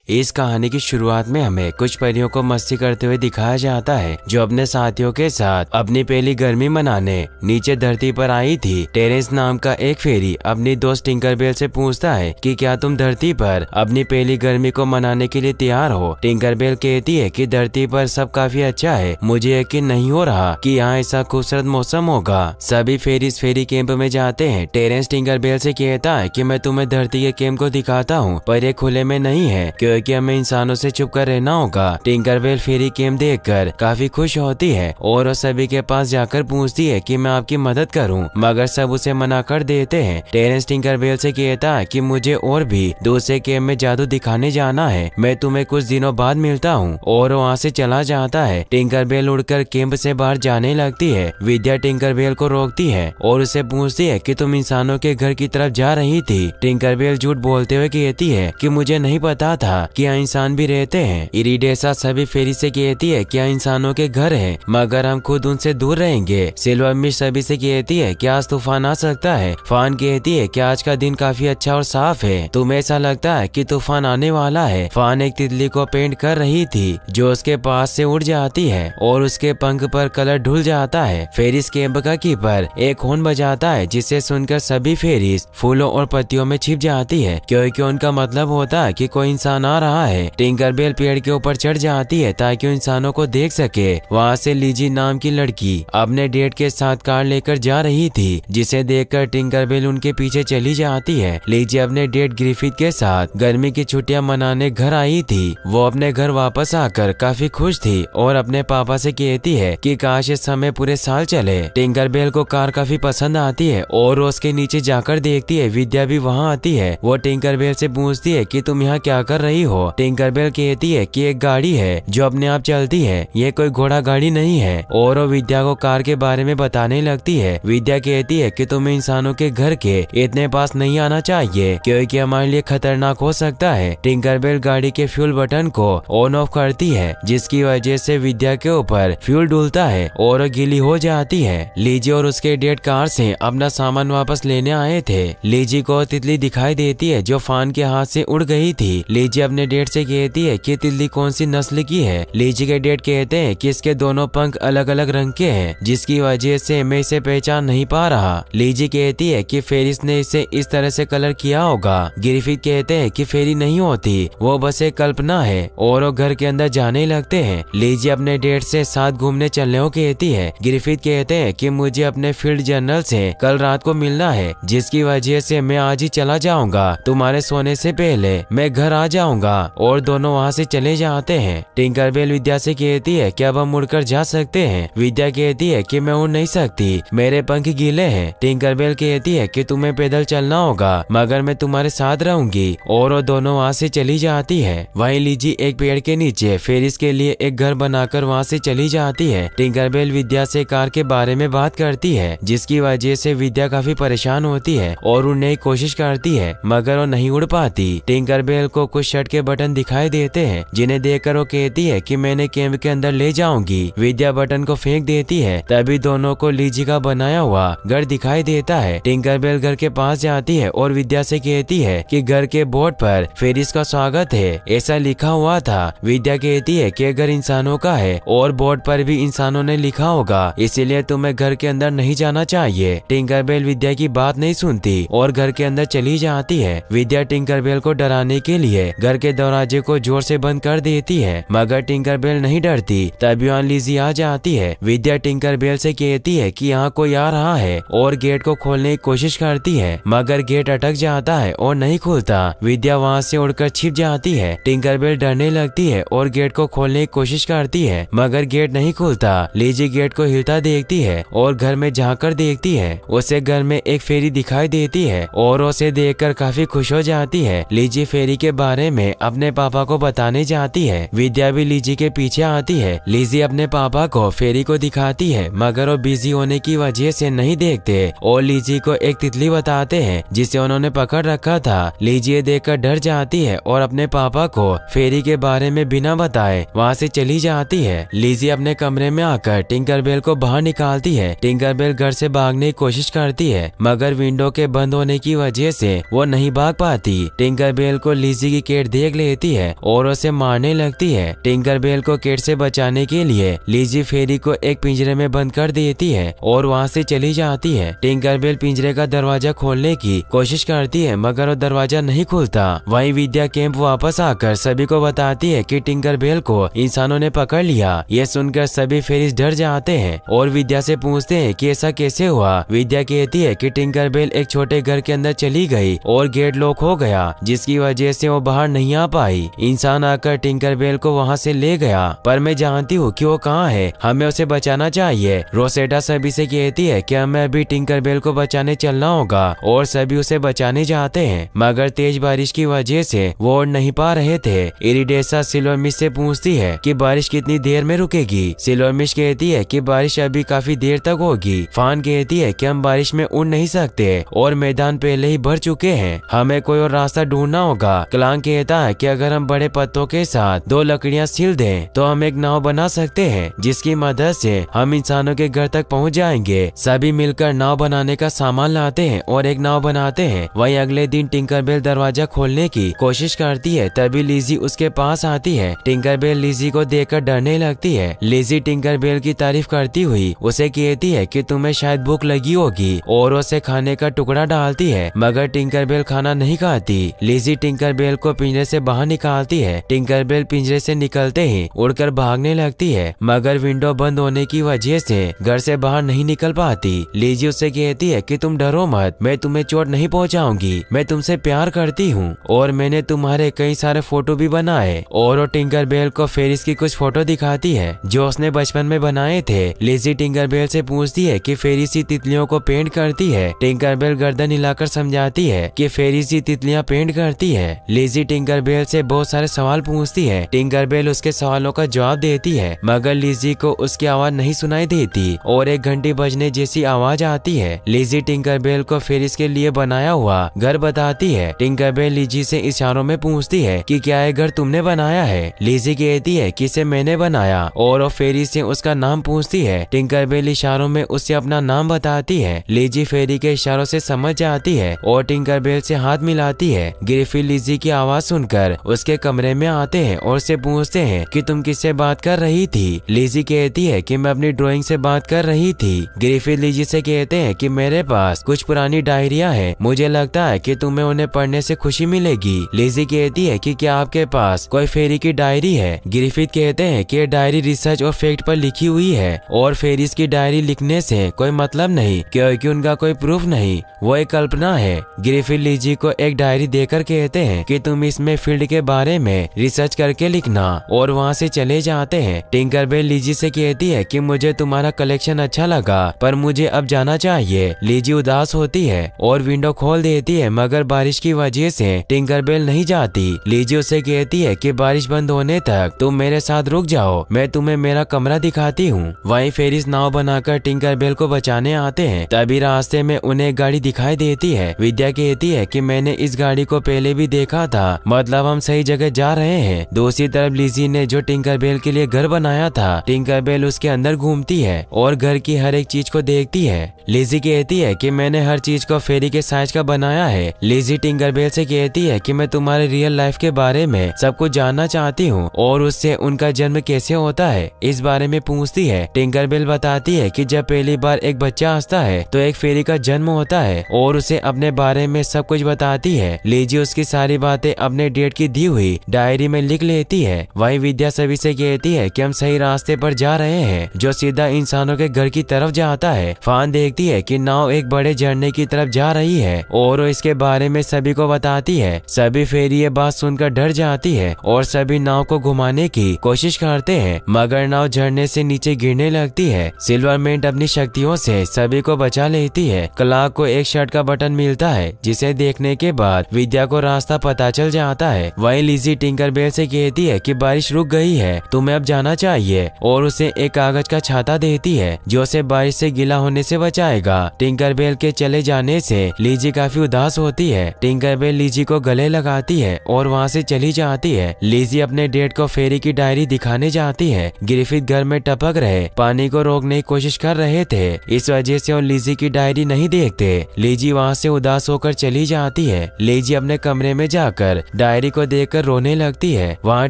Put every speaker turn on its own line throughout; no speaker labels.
इस कहानी की शुरुआत में हमें कुछ परियों को मस्ती करते हुए दिखाया जाता है जो अपने साथियों के साथ अपनी पहली गर्मी मनाने नीचे धरती पर आई थी। टेरेंस नाम का एक फेरी अपनी दोस्त टिंकरबेल से पूछता है कि क्या तुम धरती पर अपनी पहली गर्मी को मनाने के लिए तैयार हो। टिंकरबेल कहती है कि धरती पर सब काफी अच्छा है, मुझे यकीन नहीं हो रहा कि यहाँ ऐसा खूबसूरत मौसम होगा। सभी फेरीज फेरी कैंप में जाते हैं। टेरेंस टिंकरबेल से कहता है कि मैं तुम्हें धरती के कैंप को दिखाता हूँ, पर ये खुले में नहीं है क्योंकि हमें इंसानों से छुप कर रहना होगा। टिंकरबेल फेरी कैंप देखकर काफी खुश होती है और वो सभी के पास जाकर पूछती है कि मैं आपकी मदद करूं, मगर सब उसे मना कर देते हैं। टेरेंस टिंकरबेल से कहता है कि मुझे और भी दूसरे कैंप में जादू दिखाने जाना है, मैं तुम्हें कुछ दिनों बाद मिलता हूँ, और वहाँ से चला जाता है। टिंकरबेल उड़कर कैंप से बाहर जाने लगती है। विद्या टिंकरबेल को रोकती है और उसे पूछती है कि तुम इंसानों के घर की तरफ जा रही थी। टिंकरबेल झूठ बोलते हुए कहती है कि मुझे नहीं पता था कि यहाँ इंसान भी रहते हैं। इरिडेसा सभी फेरी से कहती है कि यहाँ इंसानों के घर है, मगर हम खुद उनसे दूर रहेंगे। सिल्वरफिश सभी से कहती है कि आज तूफान आ सकता है। फान कहती है कि आज का दिन काफी अच्छा और साफ है, तुम्हें ऐसा लगता है कि तूफान आने वाला है। फान एक तितली को पेंट कर रही थी जो उसके पास से उड़ जाती है और उसके पंख पर कलर ढुल जाता है। फेरिस कैंप का कीपर एक हॉर्न बजाता है जिसे सुनकर सभी फेरिस फूलों और पत्तियों में छिप जाती है क्योंकि उनका मतलब होता है कि कोई इंसान आ रहा है। टिंकरबेल पेड़ के ऊपर चढ़ जाती है ताकि वो इंसानों को देख सके। वहाँ से लीजी नाम की लड़की अपने डेट के साथ कार लेकर जा रही थी, जिसे देखकर टिंकरबेल उनके पीछे चली जाती है। लीजी अपने डेट ग्रिफिथ के साथ गर्मी की छुट्टियां मनाने घर आई थी। वो अपने घर वापस आकर काफी खुश थी और अपने पापा से कहती है कि काश इस समय पूरे साल चले। टिंकरबेल को कार काफी पसंद आती है और उसके नीचे जाकर देखती है विद्या भी वहाँ आती है। वो टिंकरबेल से पूछती है कि तुम यहाँ क्या कर रही हो। टिंकरबेल कहती है कि एक गाड़ी है जो अपने आप चलती है, ये कोई घोड़ा गाड़ी नहीं है, और वो विद्या को कार के बारे में बताने लगती है। विद्या कहती है कि तुम्हें इंसानों के घर के इतने पास नहीं आना चाहिए क्योंकि हमारे लिए खतरनाक हो सकता है। टिंकरबेल गाड़ी के फ्यूल बटन को ऑन ऑफ करती है जिसकी वजह से विद्या के ऊपर फ्यूल डुलता है और गीली हो जाती है। लीजी और उसके डेट कार से अपना सामान वापस लेने आए थे। लीजी को तितली दिखाई देती है जो फान के हाथ से उड़ गई थी। लीजी अपने डेट से कहती है कि तितली कौन सी नस्ल की है। लीजी के डेट कहते हैं कि इसके दोनों पंख अलग अलग रंग के हैं जिसकी वजह से मैं इसे पहचान नहीं पा रहा। लीजी कहती है कि फेरिस ने इसे इस तरह से कलर किया होगा। ग्रिफिथ कहते हैं कि फेरी नहीं होती, वो बस एक कल्पना है, और वो घर के अंदर जाने लगते हैं। लीजी अपने डेट से साथ घूमने चलने को कहती है। ग्रिफिथ कहते हैं कि मुझे अपने फील्ड जर्नल से कल रात को मिलना है जिसकी वजह से मैं आज ही चला जाऊंगा, तुम्हारे सोने से पहले मैं घर आ जाऊंगा, और दोनों वहाँ से चले जाते हैं। टिंकरबेल विद्या से कहती है कि अब हम मुड़कर जा सकते हैं। विद्या कहती है कि मैं उड़ नहीं सकती, मेरे पंख गीले हैं। टिंकरबेल कहती है कि तुम्हें पैदल चलना होगा मगर मैं तुम्हारे साथ रहूंगी, और वो दोनों वहाँ से चली जाती है। वहीं लीजी एक पेड़ के नीचे फेरिस के लिए एक घर बनाकर वहाँ से चली जाती है। टिंकरबेल विद्या से कार के बारे में बात करती है जिसकी वजह से विद्या काफी परेशान होती है और उड़ने की कोशिश करती है मगर वो नहीं उड़ पाती। टिंकरबेल को कुछ शर्ट के बटन दिखाई देते हैं जिन्हें देखकर वो कहती है कि मैंने कैंप के अंदर ले जाऊंगी। विद्या बटन को फेंक देती है, तभी दोनों को लीजी का बनाया हुआ घर दिखाई देता है। टिंकरबेल घर के पास जाती है और विद्या से कहती है कि घर के बोर्ड पर फेरिस का स्वागत है, ऐसा लिखा हुआ था। विद्या कहती है कि घर इंसानों का है और बोर्ड पर भी इंसानों ने लिखा होगा, इसीलिए तुम्हें घर के अंदर नहीं जाना चाहिए। टिंकरबेल विद्या की बात नहीं सुनती और घर के अंदर चली जाती है। विद्या टिंकरबेल को डराने के लिए घर के दरवाजे को जोर से बंद कर देती है मगर टिंकरबेल नहीं डरती। तभी वहाँ लीजी आ जाती है। विद्या टिंकरबेल से कहती है कि यहाँ कोई आ रहा है और गेट को खोलने की कोशिश करती है मगर गेट अटक जाता है और नहीं खुलता। विद्या वहाँ से उड़कर छिप जाती है। टिंकरबेल डरने लगती है और गेट को खोलने की कोशिश करती है मगर गेट नहीं खुलता। लीजी गेट को हिलता देखती है और घर में झांककर देखती है। उसे घर में एक फेरी दिखाई देती है और उसे देखकर काफी खुश हो जाती है। लीजी फेरी के बारे में अपने पापा को बताने जाती है। विद्या भी लीजी के पीछे आती है। लीजी अपने पापा को फेरी को दिखाती है मगर वो बिजी होने की वजह से नहीं देखते और लीजी को एक तितली बताते हैं जिसे उन्होंने पकड़ रखा था। लीजी ये देखकर डर जाती है और अपने पापा को फेरी के बारे में बिना बताए वहाँ से चली जाती है। लीजी अपने कमरे में आकर टिंकरबेल को बाहर निकालती है। टिंकरबेल घर से भागने की कोशिश करती है मगर विंडो के बंद होने की वजह से वो नहीं भाग पाती। टिंकरबेल को लीजी की केट देख लेती है और उसे मारने लगती है। टिंकरबेल को केट से बचाने के लिए लिजी फेरी को एक पिंजरे में बंद कर देती है और वहाँ से चली जाती है। टिंकरबेल पिंजरे का दरवाजा खोलने की कोशिश करती है मगर वो दरवाजा नहीं खुलता। वहीं विद्या कैंप वापस आकर सभी को बताती है कि टिंकरबेल को इंसानों ने पकड़ लिया। ये सुनकर सभी फेरीज डर जाते हैं और विद्या से पूछते हैं कि ऐसा कैसे हुआ। विद्या कहती है कि टिंकरबेल एक छोटे घर के अंदर चली गई और गेट लॉक हो गया, जिसकी वजह से वो बाहर नहीं आ पाई। इंसान आकर टिंकरबेल को वहाँ से ले गया, पर मैं जानती हूँ कि वो कहाँ है, हमें उसे बचाना चाहिए। रोसेटा सभी से कहती है कि हमें अभी टिंकरबेल को बचाने चलना होगा और सभी उसे बचाने जाते हैं मगर तेज बारिश की वजह से वो उड़ नहीं पा रहे थे। इरिडेसा सिल्वरमिश से पूछती है कि बारिश कितनी देर में रुकेगी। सिल्वरमिश कहती है कि बारिश अभी काफी देर तक होगी। फान कहती है कि हम बारिश में उड़ नहीं सकते और मैदान पहले ही भर चुके हैं, हमें कोई और रास्ता ढूंढना होगा। क्लांग कहता है कि अगर हम बड़े पत्तों के साथ 2 लकड़ियां सिल दें तो हम एक नाव बना सकते हैं, जिसकी मदद से हम इंसानों के घर तक पहुंच जाएंगे। सभी मिलकर नाव बनाने का सामान लाते हैं और एक नाव बनाते हैं। वहीं अगले दिन टिंकरबेल दरवाजा खोलने की कोशिश करती है, तभी लिजी उसके पास आती है। टिंकरबेल लिजी को देखकर डरने लगती है। लिजी टिंकरबेल की तारीफ करती हुई उसे कहती है कि तुम्हें शायद भूख लगी होगी और उसे खाने का टुकड़ा डालती है मगर टिंकरबेल खाना नहीं खाती। लिजी टिंकरबेल को पिंजरे से बाहर निकालती है। टिंकरबेल पिंजरे से निकलते ही उड़कर भागने लगती है मगर विंडो बंद होने की वजह से घर से बाहर नहीं निकल पाती। लिजी उससे कहती है कि तुम डरो मत, मैं तुम्हें चोट नहीं पहुंचाऊंगी, मैं तुमसे प्यार करती हूँ और मैंने तुम्हारे कई सारे फोटो भी बनाए। और वो टिंकरबेल को फेरिस की कुछ फोटो दिखाती है जो उसने बचपन में बनाए थे। लिजी टिंकरबेल से पूछती है कि फेरिस ही तितलियों को पेंट करती है। टिंकरबेल गर्दन हिलाकर समझाती है कि फेरिस ही तितलियां पेंट करती है। लिजी टिंकरबेल से बहुत सारे सवाल पूछती है। टिंकरबेल उसके सवालों का जवाब देती है मगर लिजी को उसकी आवाज नहीं सुनाई देती और एक घंटी बजने जैसी आवाज आती है। लिजी टिंकरबेल को फेरिस के लिए बनाया हुआ घर बताती है। टिंकरबेल लिजी से इशारों में पूछती है कि क्या ये घर तुमने बनाया है। लिजी कहती है कि इसे मैंने बनाया और वो फेरिस से उसका नाम पूछती है। टिंकरबेल इशारों में उससे अपना नाम बताती है। लिजी फेरी के इशारों से समझ जाती है और टिंकरबेल से हाथ मिलाती है। ग्रिफिन लिजी की आवाज सुनकर उसके कमरे में आते हैं और उससे पूछते हैं कि तुम किससे बात कर रही थी। लिजी कहती है कि मैं अपनी ड्राइंग से बात कर रही थी। ग्रिफिन लिजी से कहते हैं कि मेरे पास कुछ पुरानी डायरियां हैं, मुझे लगता है कि तुम्हें उन्हें पढ़ने से खुशी मिलेगी। लिजी कहती है कि क्या आपके पास कोई फेरी की डायरी है। ग्रिफिन कहते हैं कि डायरी रिसर्च और फैक्ट पर लिखी हुई है और फेरिस की डायरी लिखने से कोई मतलब नहीं क्योंकि उनका कोई प्रूफ नहीं, वो एक कल्पना है। ग्रिफिन लिजी को एक डायरी देकर कहते हैं कि तुम इसमें फील्ड के बारे में रिसर्च करके लिखना और वहाँ से चले जाते हैं। टिंकरबेल लिजी से कहती है कि मुझे तुम्हारा कलेक्शन अच्छा लगा पर मुझे अब जाना चाहिए। लिजी उदास होती है और विंडो खोल देती है मगर बारिश की वजह से टिंकरबेल नहीं जाती। लिजी उसे कहती है कि बारिश बंद होने तक तुम मेरे साथ रुक जाओ, मैं तुम्हें मेरा कमरा दिखाती हूँ। वहीं फेरिस नाव बनाकर टिंकरबेल को बचाने आते हैं। तभी रास्ते में उन्हें एक गाड़ी दिखाई देती है। विद्या कहती है कि मैंने इस गाड़ी को पहले भी देखा था, मतलब हम सही जगह जा रहे हैं। दूसरी तरफ लिजी ने जो टिंकरबेल के लिए घर बनाया था, टिंकरबेल उसके अंदर घूमती है और घर की हर एक चीज को देखती है। लिजी कहती है कि मैंने हर चीज को फेरी के साइज का बनाया है। लिजी टिंकरबेल से कहती है कि मैं तुम्हारे रियल लाइफ के बारे में सब कुछ जानना चाहती हूँ और उससे उनका जन्म कैसे होता है इस बारे में पूछती है। टिंकरबेल बताती है कि जब पहली बार एक बच्चा हंसता है तो एक फेरी का जन्म होता है और उसे अपने बारे में सब कुछ बताती है। लिजी उसकी सारी बातें अपने डेट की दी हुई डायरी में लिख लेती है। वहीं विद्या सभी से कहती है कि हम सही रास्ते पर जा रहे हैं जो सीधा इंसानों के घर की तरफ जाता है। फान देखती है कि नाव एक बड़े झरने की तरफ जा रही है और वो इसके बारे में सभी को बताती है। सभी फेरी ये बात सुनकर डर जाती है और सभी नाव को घुमाने की कोशिश करते हैं मगर नाव झरने से नीचे गिरने लगती है। सिल्वरमेंट अपनी शक्तियों से सभी को बचा लेती है। क्लार्क को एक शर्ट का बटन मिलता है जिसे देखने के बाद विद्या को रास्ता पता चल जाता है। वहीं लिजी टिंकरबेल से कहती है कि बारिश रुक गई है, तुम्हें अब जाना चाहिए और उसे एक कागज का छाता देती है जो उसे बारिश से गीला होने से बचाएगा। टिंकरबेल के चले जाने से लिजी काफी उदास होती है। टिंकरबेल लिजी को गले लगाती है और वहाँ से चली जाती है। लिजी अपने डेट को फेरी की डायरी दिखाने जाती है। ग्रिफिथ घर में टपक रहे पानी को रोकने की कोशिश कर रहे थे, इस वजह से वो लिजी की डायरी नहीं देखते। लिजी वहाँ से उदास होकर चली जाती है। लिजी अपने कमरे में जाकर डायरी को देखकर रोने लगती है। वहाँ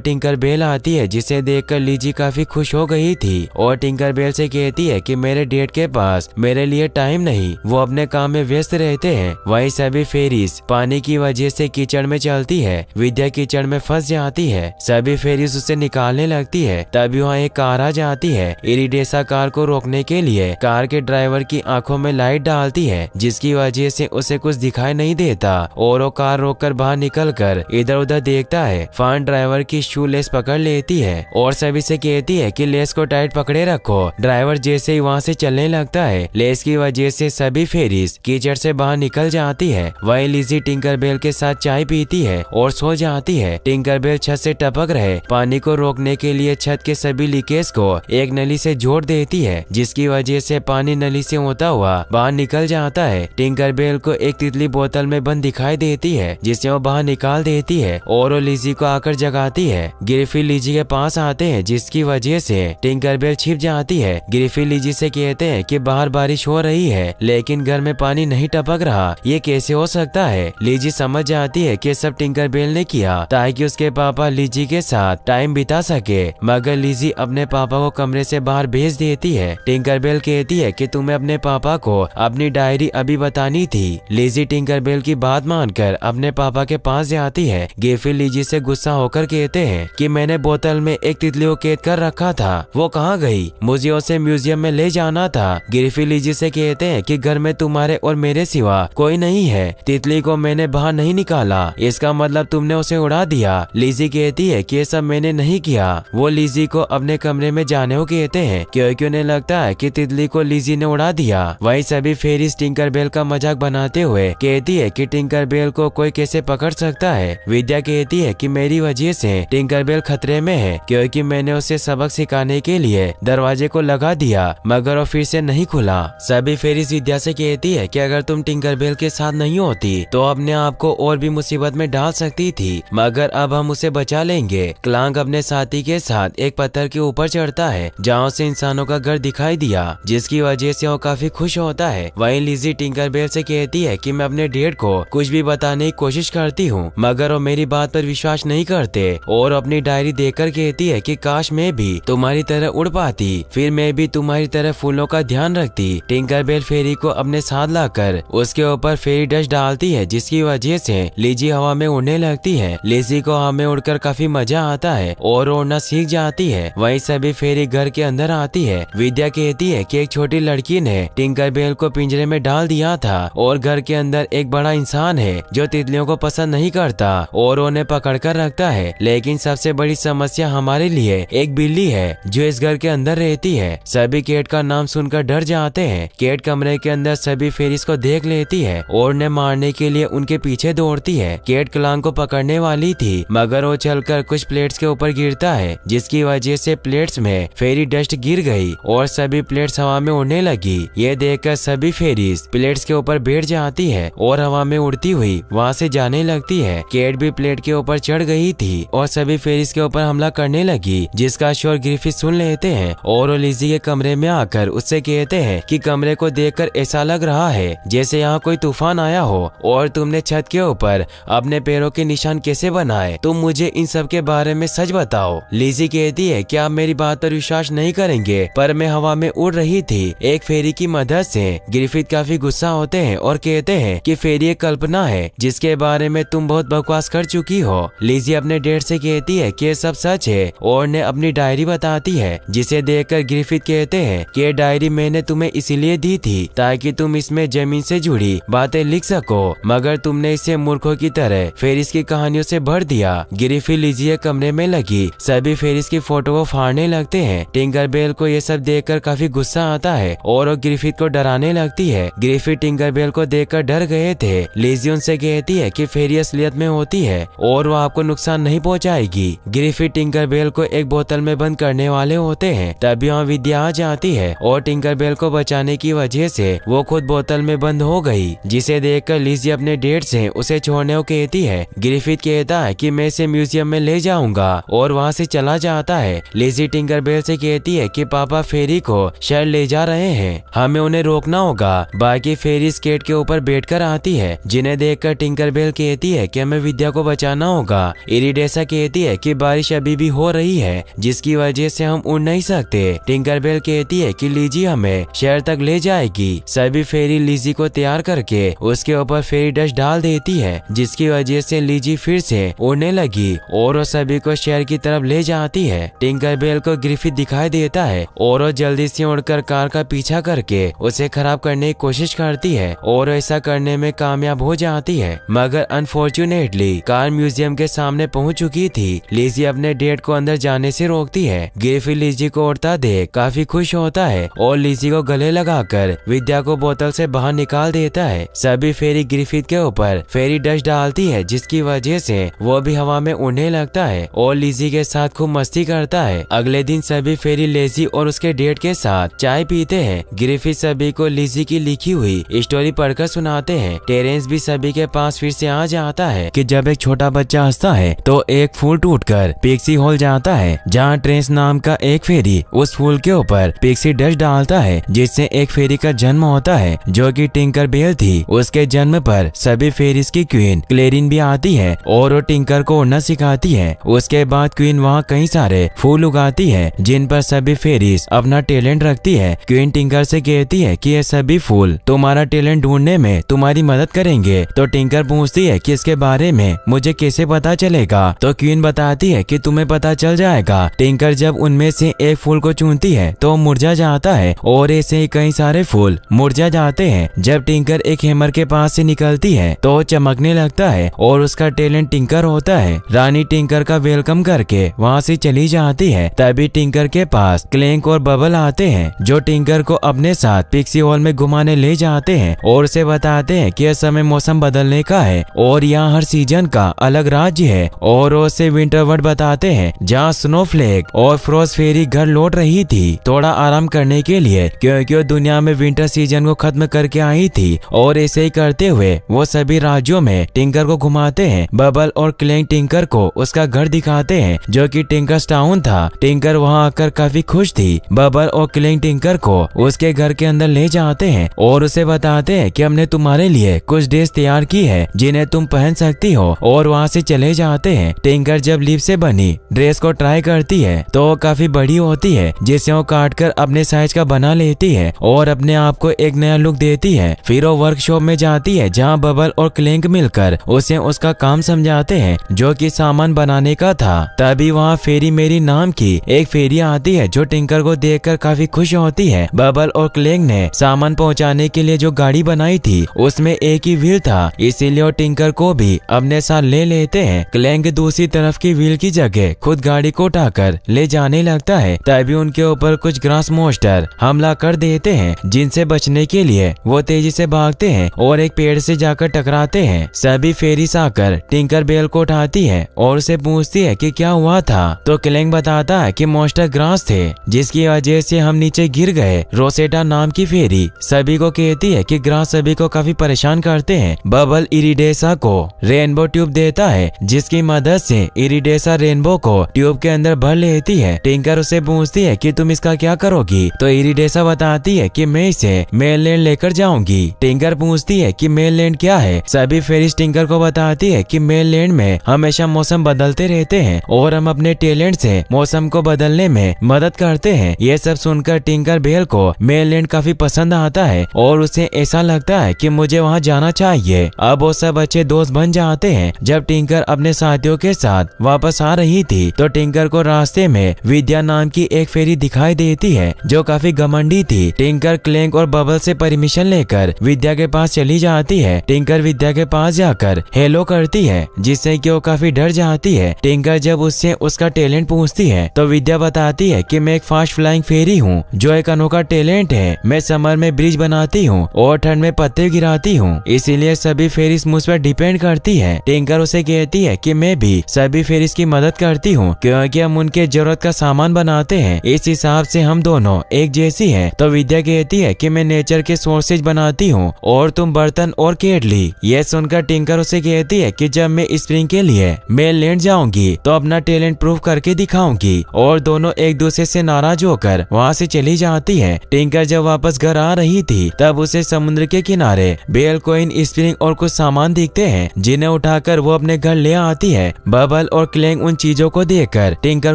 टिंकर बेल आती है जिसे देखकर लिजी काफी खुश हो गई थी और टिंकर बेल से कहती है कि मेरे डैड के पास मेरे लिए टाइम नहीं, वो अपने काम में व्यस्त रहते हैं। वहीं सभी फेरीज पानी की वजह से कीचड़ में चलती है। विद्या कीचड़ में फंस जाती है। सभी फेरीज उसे निकालने लगती है। तभी वहाँ एक कार आ जाती है। इरिडेसा कार को रोकने के लिए कार के ड्राइवर की आंखों में लाइट डालती है जिसकी वजह से उसे कुछ दिखाई नहीं देता और वो कार रोककर बाहर निकलकर इधर उधर देखता है। फान ड्राइवर की शू लेस पकड़ लेती है और सभी से कहती है कि लेस को टाइट पकड़े रखो। ड्राइवर जैसे ही वहाँ से चलने लगता है, लेस की वजह से सभी फेरीज कीचड़ से बाहर निकल जाती है। वहीं लिजी टिंकरबेल के साथ चाय पीती है और सो जाती है। टिंकरबेल छत से टपक रहे पानी को रोकने के लिए छत के सभी लीकेज को एक नली से जोड़ देती है जिसकी वजह से पानी नली से होता हुआ बाहर निकल जाता है। टिंकरबेल को एक तितली बोतल में बंद दिखाई देती है जिसे वो बाहर निकाल देती है और वो लिजी को आकर जगाती है। ग्रिफिन लिजी के पास आते हैं जिसकी वजह से टिंकरबेल छिप जाती है। ग्रिफिन लिजी से कहते हैं कि बाहर बारिश हो रही है लेकिन घर में पानी नहीं टपक रहा, ये कैसे हो सकता है। लिजी समझ जाती है कि सब टिंकरबेल ने किया ताकि उसके पापा लिजी के साथ टाइम बिता सके, मगर लिजी अपने पापा को कमरे से बाहर भेज देती है। टिंकरबेल कहती है कि तुम्हें अपने पापा को अपनी डायरी अभी बतानी थी। लिजी टिंकरबेल की बात मानकर अपने पापा के पास जाती है। ग्रिफिन लिजी से गुस्सा होकर कहते हैं कि मैंने बोतल में एक तितली को कैद कर रखा था, वो कहाँ गई, मुझे उसे म्यूजियम में ले जाना था। ग्रिफिन लिजी से कहते हैं कि घर में तुम्हारे और मेरे सिवा कोई नहीं है, तितली को मैंने बाहर नहीं निकाला, इसका मतलब तुमने उसे उड़ा दिया। लिजी कहती है कि ये सब मैंने नहीं किया। वो लिजी को अपने कमरे में जाने को कहते हैं क्योंकि उन्हें लगता है कि तितली को लिजी ने उड़ा दिया। वही सभी फेरीज टिंकरबेल का मजाक बनाते हुए कहती है कि टिंकरबेल को कोई कैसे पकड़ सकता है। विद्या कहती है कि मेरी वजह से टिंकरबेल खतरे में है क्योंकि मैंने उसे सबक सिखाने के लिए दरवाजे को लगा दिया मगर वो फिर से नहीं खुला। सभी फेरीज विद्या से कहती है कि अगर तुम टिंकरबेल के साथ नहीं होती तो अपने आप को और भी मुसीबत में डाल सकती थी, मगर अब हम उसे बचा लेंगे। क्लांक अपने साथी के साथ एक पत्थर के ऊपर चढ़ता है जहाँ से इंसानों का घर दिखाई दिया जिसकी वजह से वो काफी खुश होता है। वहीं लिजी टिंकरबेल से कहती है कि मैं अपने डैड को कुछ भी बताने की कोशिश करती हूँ मगर वो मेरी बात पर विश्वास नहीं करते और अपनी डायरी देखकर कहती है कि काश मैं भी तुम्हारी तरह उड़ पाती, फिर मैं भी तुम्हारी तरह फूलों का ध्यान रखती। टिंकरबेल फेरी को अपने साथ लाकर उसके ऊपर फेरी डस्ट डालती है जिसकी वजह से लिजी हवा में उड़ने लगती है। लिजी को हवा में उड़कर काफी मजा आता है और उड़ना सीख जाती है। वहीं सभी फेरी घर के अंदर आती है। विद्या कहती है कि एक छोटी लड़की ने टिंकरबेल को पिंजरे में डाल दिया था और घर के अंदर एक बड़ा इंसान है जो तितलियों को पसंद नहीं करता और उन्हें पकड़ कर रखता है, लेकिन सबसे बड़ी समस्या हमारे लिए एक बिल्ली है जो इस घर के अंदर रहती है। सभी केट का नाम सुनकर डर जाते हैं। केट कमरे के अंदर सभी फेरीज को देख लेती है और उन्हें मारने के लिए उनके पीछे दौड़ती है। केट क्लांक को पकड़ने वाली थी मगर वो चलकर कुछ प्लेट्स के ऊपर गिरता है जिसकी वजह से प्लेट्स में फेरी डस्ट गिर गई और सभी प्लेट्स हवा में उड़ने लगी। ये देखकर सभी फेरीज प्लेट्स के ऊपर बैठ जाती है और हवा में उड़ती हुई वहाँ से जाने लगती है। केट भी प्लेट के ऊपर चढ़ गई थी और सभी फेरीज के ऊपर हमला करने लगी जिसका शोर ग्रिफिन सुन लेते हैं और वो लिजी के कमरे में आकर उससे कहते हैं कि कमरे को देखकर ऐसा लग रहा है जैसे यहाँ कोई तूफान आया हो और तुमने छत के ऊपर अपने पैरों के निशान कैसे बनाए, तुम मुझे इन सब के बारे में सच बताओ। लिजी कहती है कि आप मेरी बात पर विश्वास नहीं करेंगे पर मैं हवा में उड़ रही थी एक फेरी की मदद से। ग्रिफिन काफी गुस्सा होते हैं और कहते हैं कि फेरी एक कल्पना है जिसके बारे में तुम बहुत बकवास कर चुकी हो। लिजी अपने डैड से कहती है कि ये सब सच है और ने अपनी डायरी बताती है जिसे देखकर ग्रिफिन कहते हैं कि ये डायरी मैंने तुम्हें इसीलिए दी थी ताकि तुम इसमें जमीन से जुड़ी बातें लिख सको, मगर तुमने इसे मूर्खों की तरह फेरिस की कहानियों से भर दिया। ग्रिफिन लिजी के कमरे में लगी सभी फेरिस की फोटो को फाड़ने लगते हैं। टिंकरबेल को ये सब देखकर काफी गुस्सा आता है और वो ग्रिफिन को डराने लगती है। ग्रिफिन टिंकरबेल को देखकर डर गए थे। लिजी उनसे कहती है कि फेरी असलियत में होती है और वो आपको नुकसान नहीं पहुंचाएगी। ग्रिफिन टिंकरबेल को एक बोतल में बंद करने वाले होते हैं तभी वहाँ विद्या आ जाती है और टिंकरबेल को बचाने की वजह से वो खुद बोतल में बंद हो गई, जिसे देखकर लिजी अपने डैड से उसे छोड़ने को कहती है। ग्रिफिन कहता है कि मैं इसे म्यूजियम में ले जाऊंगा और वहाँ से चला जाता है। लिजी टिंकरबेल से कहती है कि पापा फेरी को शहर ले जा रहे हैं, हमें उन्हें रोकना होगा। बाकी फेरी स्केट के ऊपर बैठकर आती है जिन्हें देखकर टिंकरबेल कहती है कि हमें विद्या विद्या को बचाना होगा। इरिडेसा कहती है कि बारिश अभी भी हो रही है जिसकी वजह से हम उड़ नहीं सकते। टिंकरबेल कहती है कि लिजी हमें शहर तक ले जाएगी। सभी फेरी लिजी को तैयार करके उसके ऊपर फेरी डस्ट डाल देती है जिसकी वजह से लिजी फिर से उड़ने लगी और वो सभी को शहर की तरफ ले जाती है। टिंकरबेल को ग्रिफिथ दिखाई देता है और वो जल्दी से उड़कर कार का पीछा करके उसे खराब करने की कोशिश करती है और ऐसा करने में कामयाब हो जाती है, मगर अनफॉर्चुनेटली कार म्यूजियम के सामने पहुंच चुकी थी। लिजी अपने डेट को अंदर जाने से रोकती है। ग्रिफिथ लिजी को उड़ता देख काफी खुश होता है और लिजी को गले लगाकर विद्या को बोतल से बाहर निकाल देता है। सभी फेरी ग्रिफिथ के ऊपर फेरी डस्ट डालती है जिसकी वजह से वो भी हवा में उड़ने लगता है और लिजी के साथ खूब मस्ती करता है। अगले दिन सभी फेरी लेजी और उसके डेट के साथ चाय पीते हैं। ग्रिफिथ सभी को लिजी की लिखी हुई स्टोरी पढ़कर सुनाते हैं। टेरेंस भी सभी के पास फिर से आ जाता है कि जब एक छोटा बच्चा हंसता है तो एक फूल टूटकर पिक्सी हॉल जाता है जहाँ ट्रेंस नाम का एक फेरी उस फूल के ऊपर पिक्सी डस्ट डालता है जिससे एक फेरी का जन्म होता है जो कि टिंकरबेल थी। उसके जन्म पर सभी फेरीज की क्वीन क्लेरिन भी आती है और वो टिंकर को उड़ना सिखाती है। उसके बाद क्वीन वहाँ कई सारे फूल उगाती है जिन पर सभी फेरीज अपना टैलेंट रखती है। क्वीन टिंकर से कहती है कि ये सभी फूल तुम्हारा टैलेंट ढूंढने में तुम्हारी मदद करेंगे। तो टिंकर पूछती है कि इसके बारे में मुझे कैसे पता चलेगा। तो क्वीन बताती है कि तुम्हें पता चल जाएगा। टिंकर जब उनमें से एक फूल को चुनती है तो मुरझा जाता है और ऐसे ही कई सारे फूल मुरझा जाते हैं। जब टिंकर एक हैमर के पास से निकलती है तो चमकने लगता है और उसका टैलेंट टिंकर होता है। रानी टिंकर का वेलकम करके वहाँ से चली जाती है। तभी टिंकर के पास क्लैंक और बबल आते हैं जो टिंकर को अपने साथ पिक्सी हॉल में घुमाने ले जाते हैं और उसे बताते हैं कि इस समय मौसम बदलने का है और यहाँ हर सीजन का अलग राज्य है और उसे विंटर वर्ल्ड बताते हैं जहाँ स्नोफ्लेक और फ्रोस्ट फेरी घर लौट रही थी थोड़ा आराम करने के लिए क्योंकि वो दुनिया में विंटर सीजन को खत्म करके आई थी। और ऐसे ही करते हुए वो सभी राज्यों में टिंकर को घुमाते हैं। बबल और क्लैंक टिंकर को उसका घर दिखाते हैं जो कि टिंकर्स टाउन था। टिंकर वहाँ आकर काफी खुश थी। बबल और क्लैंक टिंकर को उसके घर के अंदर ले जाते हैं और उसे बताते हैं कि हमने तुम्हारे लिए कुछ ड्रेस तैयार की है जिन्हें तुम पहन सकती हो और वहाँ से चले जाते हैं। टिंकर जब लीफ से बनी ड्रेस को ट्राई करती है तो वो काफी बड़ी होती है जिसे वो काट कर अपने साइज का बना लेती है और अपने आप को एक नया लुक देती है। फिर वो वर्कशॉप में जाती है जहाँ बबल और क्लैंक मिलकर उसे उसका काम समझाते हैं जो कि सामान बनाने का था। तभी वहाँ फेरी मेरी नाम की एक फेरी आती है जो टिंकर को देखकर काफी खुश होती है। बबल और क्लैंक ने सामान पहुँचाने के लिए जो गाड़ी बनाई थी उसमें एक ही व्हील था इसीलिए वो टिंकर को भी अपने साथ ले लेते हैं। क्लैंक दूसरी तरफ की व्हील की जगह खुद गाड़ी को उठाकर ले जाने लगता है। तभी उनके ऊपर कुछ ग्रास मॉन्स्टर हमला कर देते हैं जिनसे बचने के लिए वो तेजी से भागते हैं और एक पेड़ से जाकर टकराते हैं। सभी फेरीज आकर टिंकरबेल को उठाती है और उसे पूछती है कि क्या हुआ था। तो क्लैंक बताता है कि मॉन्स्टर ग्रास थे जिसकी वजह से हम नीचे गिर गए। रोसेटा नाम की फेरी सभी को कहती है कि ग्रास सभी को काफी परेशान करते हैं। बबल इरिडेसा को रेनबो ट्यूब देता है जिसकी मदद से इरिडेसा रेनबो को ट्यूब के अंदर भर लेती है। टिंकर उसे पूछती है कि तुम इसका क्या करोगी। तो इरिडेसा बताती है कि मैं इसे मेनलैंड लेकर जाऊंगी। टिंकर पूछती है कि मेनलैंड क्या है। सभी फेरीज टिंकर को बताती है कि मेनलैंड में हमेशा मौसम बदलते रहते हैं और हम अपने टैलेंट से मौसम को बदलने में मदद करते हैं। ये सब सुनकर टिंकरबेल को मेनलैंड काफी पसंद आता है और उसे ऐसा लगता है कि मुझे वहाँ जाना चाहिए। अब वो सब अच्छे दोस्त बन जाते हैं। जब टिंकर अपने साथियों के साथ वापस आ रही थी तो टिंकर को रास्ते में विद्या नाम की एक फेरी दिखाई देती है जो काफी घमंडी थी। टिंकर क्लैंक और बबल से परमिशन लेकर विद्या के पास चली जाती है। टिंकर विद्या के पास जाकर हेलो करती है जिससे कि वो काफी डर जाती है। टिंकर जब उससे उसका टैलेंट पूछती है तो विद्या बताती है कि मैं एक फास्ट फ्लाइंग फेरी हूँ जो एक अनोखा टैलेंट है। मैं समर में ब्रिज बनाती हूँ और ठंड में पत्ते गिराती हूँ इसीलिए सभी फेरीज मुझ पर डिपेंड करती है। टिंकर उसे कहती है कि मैं भी सभी फेरीज की मदद करती हूँ क्योंकि हम उनके जरूरत का सामान बनाते हैं, इस हिसाब से हम दोनों एक जैसी हैं। तो विद्या कहती है कि मैं नेचर के सोर्सेज बनाती हूँ और तुम बर्तन और केटली। यह सुनकर टिंकर उसे कहती है कि जब मैं स्प्रिंग के लिए मेनलैंड जाऊंगी तो अपना टैलेंट प्रूव करके दिखाऊंगी और दोनों एक दूसरे से नाराज होकर वहाँ से चली जाती है। टिंकर जब वापस घर आ रही थी तब उसे समुद्र के किनारे बेल कोइन स्प्रिंग और कुछ सामान दिखते हैं जिन्हें उठा उठाकर वो अपने घर ले आती है। बबल और क्लैंक उन चीजों को देखकर टिंकर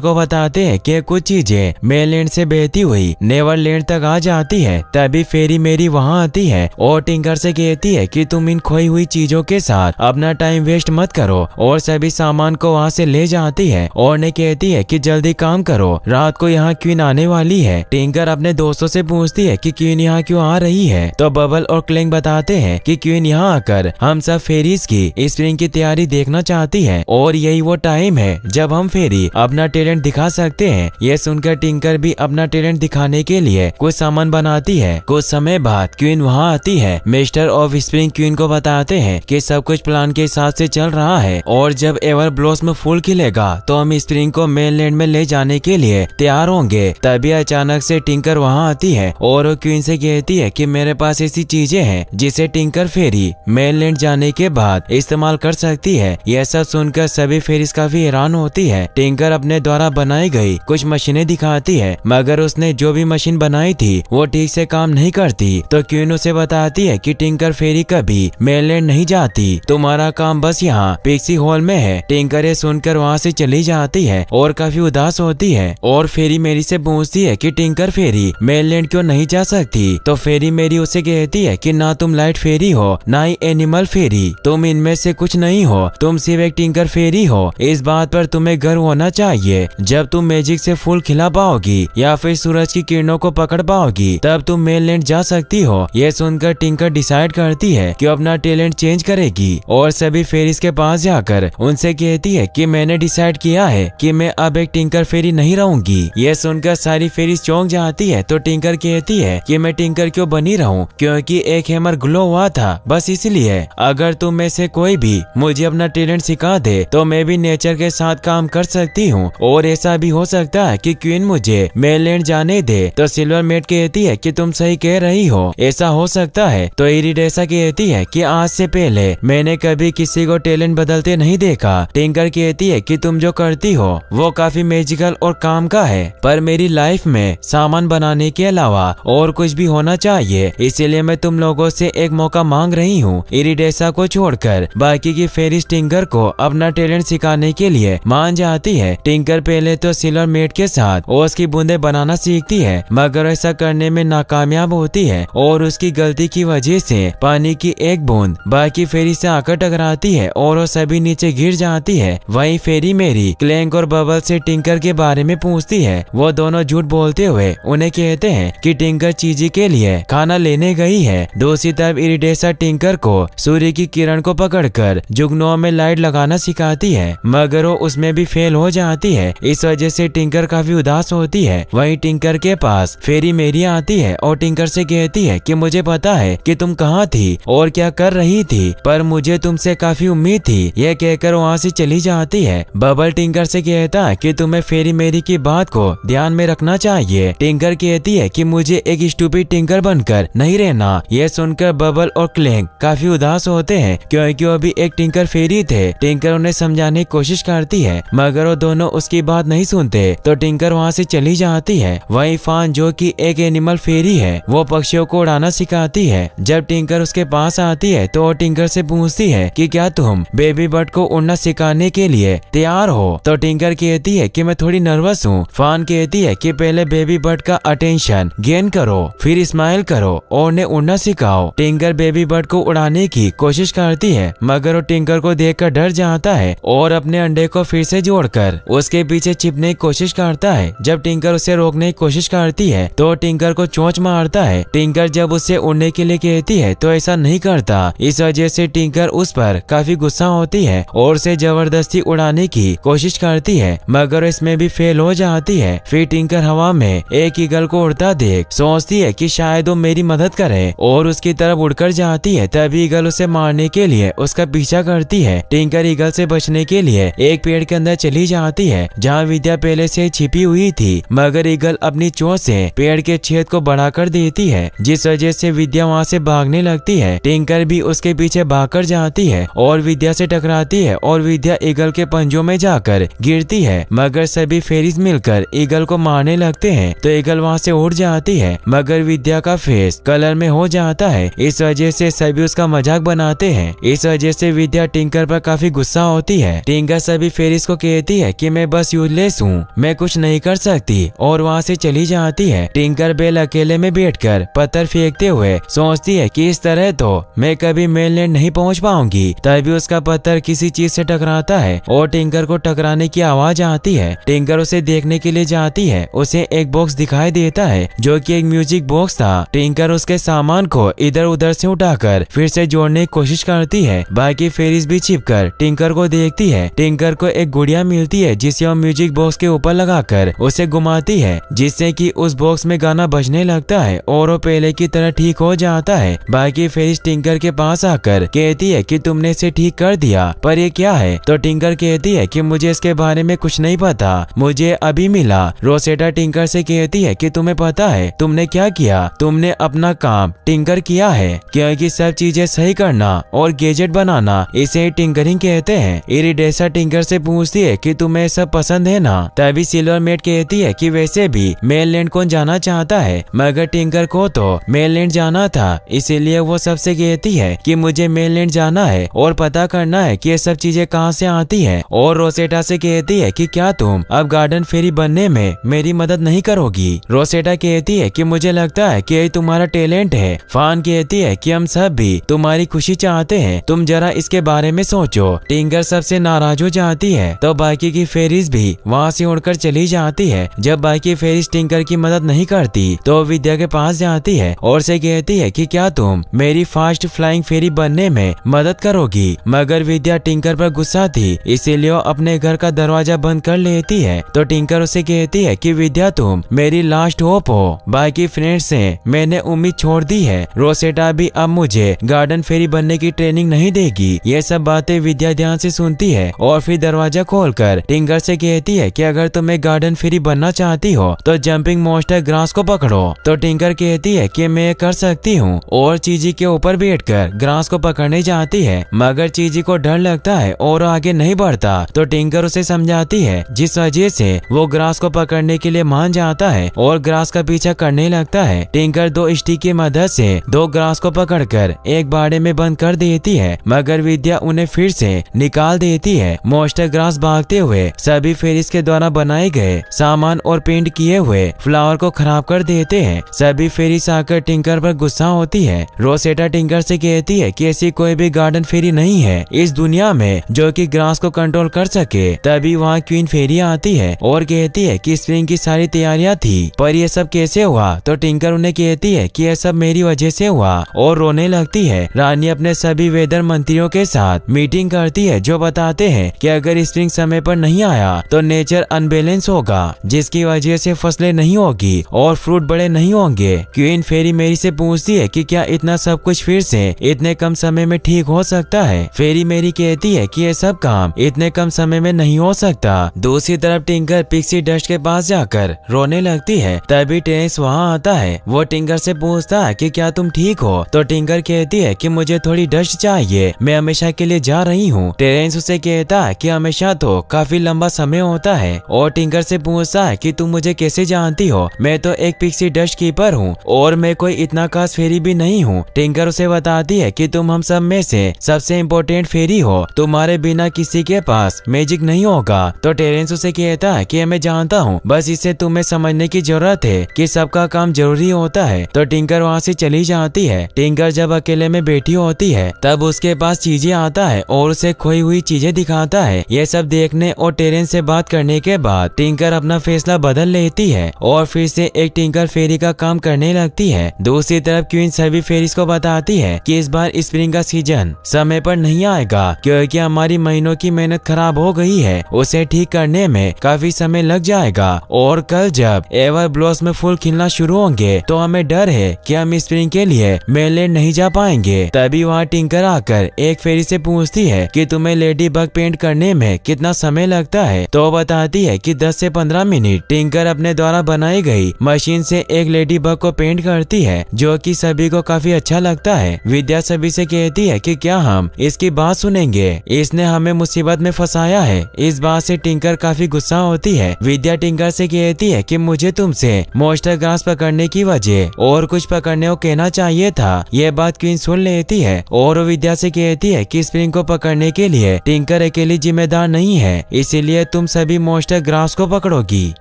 को बताते हैं कि कुछ चीजें मेनलैंड से बहती हुई नेवरलैंड तक आ जाती है। तभी फेरी मेरी वहाँ आती है और टिंकर से कहती है कि तुम इन खोई हुई चीजों के साथ अपना टाइम वेस्ट मत करो, और सभी सामान को वहाँ से ले जाती है और ने कहती है कि जल्दी काम करो, रात को यहाँ क्वीन आने वाली है। टिंकर अपने दोस्तों से पूछती है कि क्वीन यहाँ क्यों आ रही है, तो बबल और क्लैंक बताते हैं कि क्वीन यहाँ आकर हम सब फेरीज की स्प्रिंग की तैयारी देखना चाहती है और यही वो टाइम है जब हम फेरी अपना टैलेंट दिखा सकते हैं। ये सुनकर टिंकर भी अपना टैलेंट दिखाने के लिए कुछ सामान बनाती है। कुछ समय बाद क्वीन वहाँ आती है। मिस्टर ऑफ स्प्रिंग क्वीन को बताते हैं कि सब कुछ प्लान के हिसाब से चल रहा है और जब एवर ब्लॉसम फूल खिलेगा तो हम स्प्रिंग को मेनलैंड में ले जाने के लिए तैयार होंगे। तभी अचानक से टिंकर वहाँ आती है और क्वीन से कहती है कि मेरे पास ऐसी चीजें हैं जिसे टिंकर फेरी मेनलैंड जाने के बाद इस्तेमाल कर सकती है। यह सब सुनकर सभी फेरीज काफी हैरान होती है। टिंकर अपने द्वारा बनाई गई कुछ मशीनें दिखाती है, मगर उसने जो भी मशीन बनाई थी वो ठीक से काम नहीं करती। तो क्वीन उसे बताती है कि टिंकर फेरी कभी मेनलैंड नहीं जाती, तुम्हारा काम बस यहाँ पिक्सी हॉल में है। टिंकर ये सुनकर वहाँ से चली जाती है और काफी उदास होती है और फेरी मेरी से पूछती है कि टिंकर फेरी मेनलैंड क्यों नहीं जा सकती। तो फेरी मेरी उसे कहती है कि ना तुम लाइट फेरी हो ना ही एनिमल फेरी, तुम इनमें से कुछ नहीं हो, तुम सिर्फ एक टिंकर फेरी हो। इस बात पर तुम्हें गर्व होना चाहिए। जब तुम मैजिक से फूल खिला पाओगी या फिर सूरज की किरणों को पकड़ पाओगी तब तुम मेनलैंड जा सकती हो। यह सुनकर टिंकर डिसाइड करती है कि अपना टैलेंट चेंज करेगी और सभी फेरीज के पास जाकर उनसे कहती है कि मैंने डिसाइड किया है कि मैं अब एक टिंकर फेरी नहीं रहूंगी। यह सुनकर सारी फेरीज चौंक जाती है। तो टिंकर कहती है कि मैं टिंकर क्यों बनी रहूं, क्योंकि एक हैमर ग्लो हुआ था, बस इसलिए। अगर तुम में से कोई भी मुझे अपना टैलेंट सिखा दे तो मैं भी नेचर के साथ काम कर सकती हूँ, और ऐसा भी हो सकता है कि क्वीन मुझे मेनलैंड जाने दे। तो सिल्वर मेट कहती है कि तुम सही कह रही हो, ऐसा हो सकता है। तो इरिडेसा कहती है कि आज से पहले मैंने कभी किसी को टैलेंट बदलते नहीं देखा। टिंकर कहती है कि तुम जो करती हो वो काफी मैजिकल और काम का है, पर मेरी लाइफ में सामान बनाने के अलावा और कुछ भी होना चाहिए, इसीलिए मैं तुम लोगों से एक मौका मांग रही हूँ। इरिडेसा को छोड़कर बाकी की फेरीज टिंकर को अपना टैलेंट सिखाने के लिए मान जाती है। टिंकर पहले तो सिल्वर मेट के साथ ओस की बूंदे बनाना सीखती है, मगर ऐसा करने में नाकामयाब होती है और उसकी गलती की वजह से पानी की एक बूंद बाकी फेरी से आकर टकराती है और वो सभी नीचे गिर जाती है। वहीं फेरी मेरी क्लैंक और बबल से टिंकर के बारे में पूछती है। वो दोनों झूठ बोलते हुए उन्हें कहते हैं कि टिंकर चीजी के लिए खाना लेने गई है। दूसरी तरफ इरिडेसा टिंकर को सूर्य की किरण को पकड़कर जुगनुओं में लाइट लगाना सिखाती है, मगर वो उसमें भी फेल हो जाती है। इस वजह से टिंकर काफी उदास होती है। वहीं टिंकर के पास फेरी मेरी आती है और टिंकर से कहती है कि मुझे पता है कि तुम कहाँ थी और क्या कर रही थी, पर मुझे तुमसे काफी उम्मीद थी। यह कहकर वहाँ से चली जाती है। बबल टिंकर से कहता है कि तुम्हें फेरी मेरी की बात को ध्यान में रखना चाहिए। टिंकर कहती है कि मुझे एक स्टूपिड टिंकर बनकर नहीं रहना। यह सुनकर बबल और क्लैंक काफी उदास होते हैं, क्योंकि वो भी एक टिंकर फेरी थे। टिंकर उन्हें समझाने की कोशिश करती है, मगर वो दोनों उसकी बात नहीं सुनते। तो टिंकर वहाँ से चली जाती है। वहीं फान, जो कि एक एनिमल फेरी है, वो पक्षियों को उड़ाना सिखाती है। जब टिंकर उसके पास आती है तो वो टिंकर से पूछती है कि क्या तुम बेबी बर्ड को उड़ना सिखाने के लिए तैयार हो। तो टिंकर कहती है कि मैं थोड़ी नर्वस हूँ। फान कहती है कि पहले बेबी बर्ड का अटेंशन गेन करो, फिर स्माइल करो और उन्हें उड़ना सिखाओ। टिंकर बेबी बर्ड को उड़ाने की कोशिश करती है, मगर वो टिंकर को देखकर डर जाता है और अपने अंडे को फिर से जोड़कर उसके पीछे छिपने की कोशिश करता है। जब टिंकर उसे रोकने की कोशिश करती है तो टिंकर को चोंच मारता है। टिंकर जब उससे उड़ने के लिए कहती है तो ऐसा नहीं करता। इस वजह से टिंकर उस पर काफी गुस्सा होती है और उसे जबरदस्ती उड़ाने की कोशिश करती है, मगर इसमें भी फेल हो जाती है। फिर टिंकर हवा में एक ईगल को उड़ता देख सोचती है कि शायद वो मेरी मदद करे और उसकी तरफ उड़कर जाती है। तभी ईगल उसे मारने के लिए उसका पीछा करती है। टिंकर ईगल से बचने के लिए एक पेड़ के अंदर चली जाती है जहाँ विद्या पहले से छिपी हुई थी, मगर ईगल अपनी चोंच से पेड़ के छेद को बढ़ाकर देती है, जिस वजह से विद्या वहाँ से भागने लगती है। टिंकर भी उसके पीछे भागकर जाती है और विद्या से टकराती है और विद्या ईगल के पंजों में जाकर गिरती है, मगर सभी फेरीज मिलकर ईगल को मारने लगते हैं। तो ईगल वहाँ से उड़ जाती है, मगर विद्या का फेस कलर में हो जाता है। इस वजह से सभी उसका मजाक बनाते हैं। इस वजह से विद्या टिंकर पर काफी गुस्सा होती है। टिंकर सभी फेरीज को कहती है कि मैं बस यूजलेस हूँ, मैं कुछ नहीं कर सकती, और वहाँ से चली जाती है। टिंकर बेल अकेले में बैठकर पत्थर फेंकते हुए सोचती है कि इस तरह तो मैं कभी मेनलैंड नहीं पहुँच पाऊंगी। तभी उसका पत्थर किसी चीज से टकराता है और टिंकर को टकराने की आवाज आती है। टिंकर उसे देखने के लिए जाती है। उसे एक बॉक्स दिखाई देता है जो कि एक म्यूजिक बॉक्स था। टिंकर उसके सामान को इधर उधर से उठाकर फिर से जोड़ने की कोशिश करती है। बाकी फेरीज भी छिपकर टिंकर को देखती है। टिंकर को एक गुड़िया मिलती है जिसे वो म्यूजिक बॉक्स के ऊपर लगाकर उसे घुमाती है, जिससे कि उस बॉक्स में गाना बजने लगता है और वो पहले की तरह ठीक हो जाता है। बाकी फेरीज टिंकर के पास आकर कहती है कि तुमने इसे ठीक कर दिया, पर ये क्या है? तो टिंकर कहती है कि मुझे इसके बारे में कुछ नहीं पता, मुझे अभी मिला। रोसेटा टिंकर से कहती है कि तुम्हें पता है तुमने क्या किया? तुमने अपना काम टिंकर किया है, क्योंकि सब चीजें सही करना और गैजेट बनाना इसे टिंकरिंग कहते हैं। इरिडेसा टिंकर से पूछती है कि तुम्हें सब पसंद है ना? तभी सिल्वरमेट कहती है कि वैसे भी मेनलैंड कौन जाना चाहता है, मगर टिंकर को तो मेनलैंड जाना था, इसीलिए वो सबसे कहती है कि मुझे मेनलैंड जाना है और पता करना है कि ये सब चीजें कहाँ से आती हैं। और रोसेटा से कहती है कि क्या तुम अब गार्डन फेरी बनने में मेरी मदद नहीं करोगी? रोसेटा कहती है कि मुझे लगता है कि ये तुम्हारा टैलेंट है। फान कहती है कि हम सब भी तुम्हारी खुशी चाहते हैं, तुम जरा इसके बारे में सोचो। टिंकर सबसे नाराज हो जाती है तो बाकी की फेरीज भी वहाँ से उड़कर चली जाती है। जब बाकी फेरीज टिंकर की मदद नहीं करती तो विद्या के पास जाती है और से कहती है कि क्या तुम मेरी फास्ट फ्लाइंग फेरी बनने में मदद करोगी? मगर विद्या टिंकर पर गुस्सा थी, इसीलिए वो अपने घर का दरवाजा बंद कर लेती है। तो टिंकर उसे कहती है कि विद्या तुम मेरी लास्ट होप हो, बाकी फ्रेंड्स से मैंने उम्मीद छोड़ दी है। रोसेटा भी अब मुझे गार्डन फेरी बनने की ट्रेनिंग नहीं देगी। ये सब बातें विद्या ध्यान से सुनती है और फिर दरवाजा खोलकर टिंकर से कहती है कि अगर तुम्हें गार्डन फेरी बनना चाहती हो तो जंपिंग मॉन्स्टर ग्रास को पकड़ो। तो टिंकर कहती है कि मैं कर सकती हूँ और चीजी के ऊपर बैठकर ग्रास को पकड़ने जाती है, मगर चीजी को डर लगता है और आगे नहीं बढ़ता। तो टिंकर उसे समझाती है, जिस वजह से वो ग्रास को पकड़ने के लिए मान जाता है और ग्रास का पीछा करने लगता है। टिंकर दो स्टिक की मदद से दो ग्रास को पकड़कर एक बाड़े में बंद कर देती है, मगर विद्या उन्हें फिर से निकाल देती है। मॉन्स्टर ग्रास भागते हुए सभी फेरीज के द्वारा बनाए गए सामान और पेंट किए हुए फ्लावर को खराब कर देते हैं। सभी फेरीज आकर टिंकर पर गुस्सा होती है। रोसेटा टिंकर से कहती है कि ऐसी कोई भी गार्डन फेरी नहीं है इस दुनिया में जो कि ग्रास को कंट्रोल कर सके। तभी वहाँ क्वीन फेरी आती है और कहती है कि स्प्रिंग की सारी तैयारियां थी, पर ये सब कैसे हुआ? तो टिंकर उन्हें कहती है कि यह सब मेरी वजह से हुआ और रोने लगती है। रानी अपने सभी वेदर मंत्रियों के साथ मीटिंग करती है जो बताते हैं कि अगर स्प्रिंग समय पर नहीं आया तो नेचर अनबैलेंस होगा, जिसकी वजह से फसलें नहीं होगी और फ्रूट बड़े नहीं होंगे। क्वीन फेरी मेरी से पूछती है कि क्या इतना सब कुछ फिर से इतने कम समय में ठीक हो सकता है? फेरी मेरी कहती है कि ये सब काम इतने कम समय में नहीं हो सकता। दूसरी तरफ टिंकर पिक्सी डस्ट के पास जाकर रोने लगती है। तभी टेरेंस वहाँ आता है। वो टिंकर से पूछता है कि क्या तुम ठीक हो? तो टिंकर कहती है कि मुझे थोड़ी डस्ट चाहिए, मैं हमेशा के लिए जा रही हूँ। टेरेंस उसे कहता है कि हमेशा तो काफी लंबा समय होता है और टिंकर से पूछता है कि तुम मुझे कैसे जानती हो? मैं तो एक पिक्सी डस्ट कीपर हूँ और मैं कोई इतना खास फेरी भी नहीं हूँ। टिंकर उसे बताती है कि तुम हम सब में से सबसे इम्पोर्टेंट फेरी हो, तुम्हारे बिना किसी के पास मैजिक नहीं होगा। तो टेरेंस उसे कहता है कि मैं जानता हूँ, बस इसे तुम्हें समझने की जरूरत है कि सबका काम जरूरी होता है। तो टिंकर वहाँ से चली जाती है। टिंकर जब अकेले में बैठी होती है तब उसके पास चीजें आता है और उसे खोई हुई चीजें दिखाता है। ये सब देखने और टेरेंस से बात करने के बाद टिंकर अपना फैसला बदल लेती है और फिर से एक टिंकर फेरी का काम करने लगती है। दूसरी तरफ क्वीन सभी फेरीज को बताती है कि इस बार स्प्रिंग का सीजन समय पर नहीं आएगा क्योंकि हमारी महीनों की मेहनत खराब हो गई है, उसे ठीक करने में काफी समय लग जाएगा और कल जब एवर ब्लॉस में फूल खिलना शुरू होंगे तो हमें डर है कि हम स्प्रिंग के लिए मेनलैंड नहीं जा पाएंगे। तभी वहाँ टिंकर आकर एक फेरी से पूछती है कि तुम्हें लेडी बग पेंट करने में कितना समय लगता है? तो बताती है कि 10 से 15 मिनट। टिंकर अपने द्वारा बनाई गई मशीन से एक लेडी बग को पेंट करती है जो कि सभी को काफी अच्छा लगता है। विद्या सभी से कहती है कि क्या हम इसकी बात सुनेंगे, इसने हमें मुसीबत में फंसाया है। इस बात से टिंकर काफी गुस्सा होती है। विद्या टिंकर से कहती है कि मुझे तुमसे मॉन्स्टर ग्रास पकड़ने की वजह और कुछ पकड़ने को कहना चाहिए था। यह बात क्वीन सुन लेती है और विद्या से कहती कहती है कि स्प्रिंग को पकड़ने के लिए टिंकर अकेली जिम्मेदार नहीं है, इसीलिए तुम सभी मॉन्स्टर ग्रास को पकड़ोगी।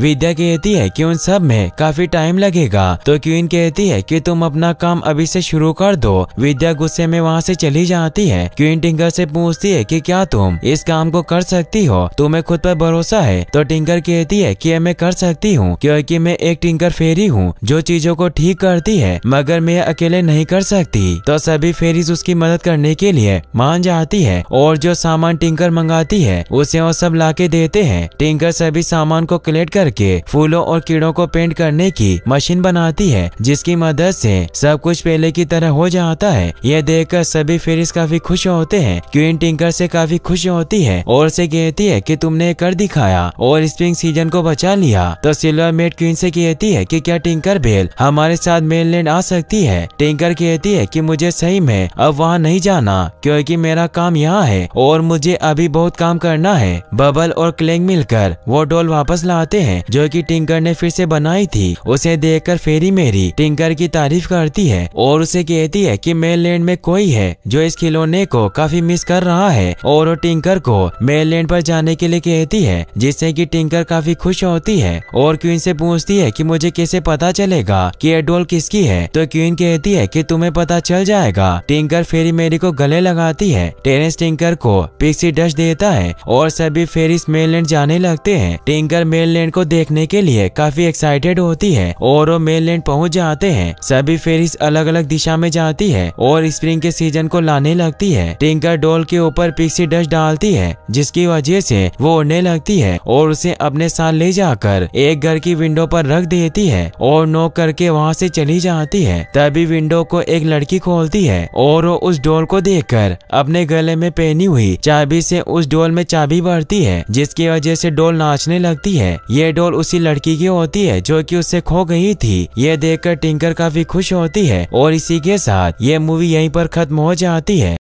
विद्या कहती है कि उन सब में काफी टाइम लगेगा, तो क्वीन कहती है कि तुम अपना काम अभी से शुरू कर दो। विद्या गुस्से में वहाँ से चली जाती है। क्वीन टिंकर से पूछती है कि क्या तुम इस काम को कर सकती हो, तुम्हें खुद पर भरोसा है? तो टिंकर कहती है कि मैं कर सकती हूँ क्योंकि मैं एक टिंकर फेरी हूँ जो चीजों को ठीक करती है, मगर मैं अकेले नहीं कर सकती। तो सभी फेरीज उसकी मदद करने के लिए मान जाती है और जो सामान टिंकर मंगाती है उसे वो सब लाके देते हैं। टिंकर सभी सामान को कलेक्ट करके फूलों और कीड़ों को पेंट करने की मशीन बनाती है, जिसकी मदद से सब कुछ पहले की तरह हो जाता है। यह देखकर सभी फेरीज काफी खुश होते हैं। क्वीन टिंकर से काफी खुश होती है और उसे कहती है कि तुमने कर दिखाया और स्प्रिंग सीजन को बचा लिया। तो सिल्वर मेड क्वीन से कहती है कि क्या टिंकर बेल हमारे साथ मेनलैंड आ सकती है? टिंकर कहती है कि मुझे सही में अब वहाँ नहीं जाना क्योंकि मेरा काम यहाँ है और मुझे अभी बहुत काम करना है। बबल और क्लैंग मिलकर वो डॉल वापस लाते हैं जो कि टिंकर ने फिर से बनाई थी। उसे देखकर फेरी मेरी टिंकर की तारीफ करती है और उसे कहती है कि मेनलैंड में कोई है जो इस खिलौने को काफी मिस कर रहा है और वो टिंकर को मेनलैंड पर जाने के लिए कहती है, जिससे कि टिंकर काफी खुश होती है और क्वीन से पूछती है कि मुझे कैसे पता चलेगा कि ये डॉल किसकी है? तो क्वीन कहती है कि तुम्हें पता चल जाएगा। टिंकर फेरी मेरी को गले लगाती है। टेरेंस टिंकर को पिक्सी डस्ट देता है और सभी फेरीज मेनलैंड जाने लगते हैं। टिंकर मेनलैंड को देखने के लिए काफी एक्साइटेड होती है और वो मेनलैंड पहुंच जाते हैं। सभी फेरीज अलग अलग दिशा में जाती है और स्प्रिंग के सीजन को लाने लगती है। टिंकर डॉल के ऊपर पिक्सी डस्ट डालती है, जिसकी वजह से वो उड़ने लगती है और उसे अपने साथ ले जाकर एक घर की विंडो पर रख देती है और नॉक करके वहाँ से चली जाती है। तभी विंडो को एक लड़की खोलती है और वो उस डॉल को देखकर अपने गले में पहनी हुई चाबी से उस डॉल में चाबी भरती है, जिसकी वजह से डॉल नाचने लगती है। ये डॉल उसी लड़की की होती है जो कि उससे खो गई थी। ये देखकर टिंकर काफी खुश होती है और इसी के साथ ये मूवी यहीं पर खत्म हो जाती है।